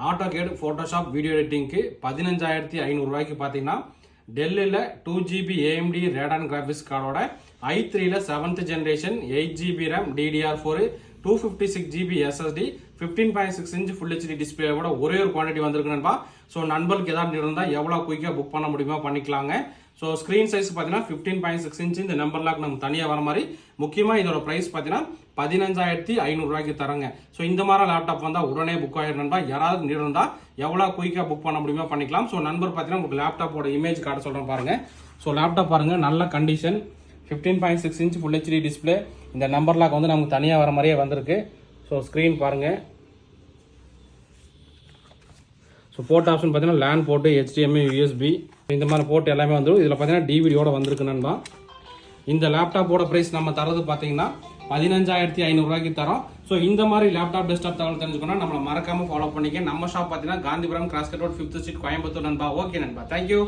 AutoCAD Photoshop video எடிட்டிங்க்கு 15500 ரூபாய்க்கு பார்த்தீங்கன்னா டெல்லில் 2GB AMD Radeon graphics கார்டோட i3ல 7th generation 8GB RAM DDR4 256GB SSD 15.6 inch Full HD டிஸ்பிளேவோட ஒரே ஒரு quantity வந்திருக்கு நண்பா. ஸோ நண்பர்களுக்கு ஏதாவது இருந்தால் எவ்வளோ குயிக்காக புக் பண்ண முடியுமா பண்ணிக்கலாங்க. ஸோ ஸ்க்ரீன் சைஸ் பார்த்தீங்கன்னா 15.6 inch இந்த நம்பர் லாக் நமக்கு தனியாக வர மாதிரி. முக்கியமாக இதோட ப்ரைஸ் பார்த்தீங்கன்னா 15500 ரூபாய்க்கு தரங்க. ஸோ இந்த மாதிரி லேப்டாப் வந்தால் உடனே புக் ஆகிடும் நண்பா. யாராவது நீட் இருந்தால் எவ்வளோ குயிக்காக புக் பண்ண முடியுமா பண்ணிக்கலாம். ஸோ நண்பர் பார்த்தீங்கன்னா உங்களுக்கு லேப்டாப்போட இமேஜ் காட்ட சொல்கிறேன் பாருங்கள். ஸோ லேப்டாப் பாருங்கள், நல்ல condition, 15.6 inch Full HD display. இந்த நம்பர் லாக் வந்து நமக்கு தனியாக வர மாதிரியே வந்திருக்கு. ஸோ ஸ்க்ரீன் பாருங்கள். ஸோ போர்ட் ஆப்ஷன் பார்த்தீங்கன்னா லேன் போர்ட்டு, HDMI, USB இந்த மாதிரி போர்ட் எல்லாமே வந்துடும். இதில் பார்த்தீங்கன்னா டிவிடியோட வந்திருக்கு நண்பா. இந்த லேப்டாப்போட ப்ரைஸ் நம்ம தரது பார்த்தீங்கன்னா 15500 ரூபாய்க்கு தரோம். ஸோ இந்த மாதிரி லேப்டாப் டெஸ்க்டாப் தகவல் தெரிஞ்சுக்கணும் நம்மளை மறக்காமல் ஃபாலோ பண்ணிக்க. நம்ம ஷாப் பார்த்தீங்கன்னா Gandhipuram cross cut road 5th street Coimbatore நண்பா. ஓகே நண்பா, தேங்க்யூ.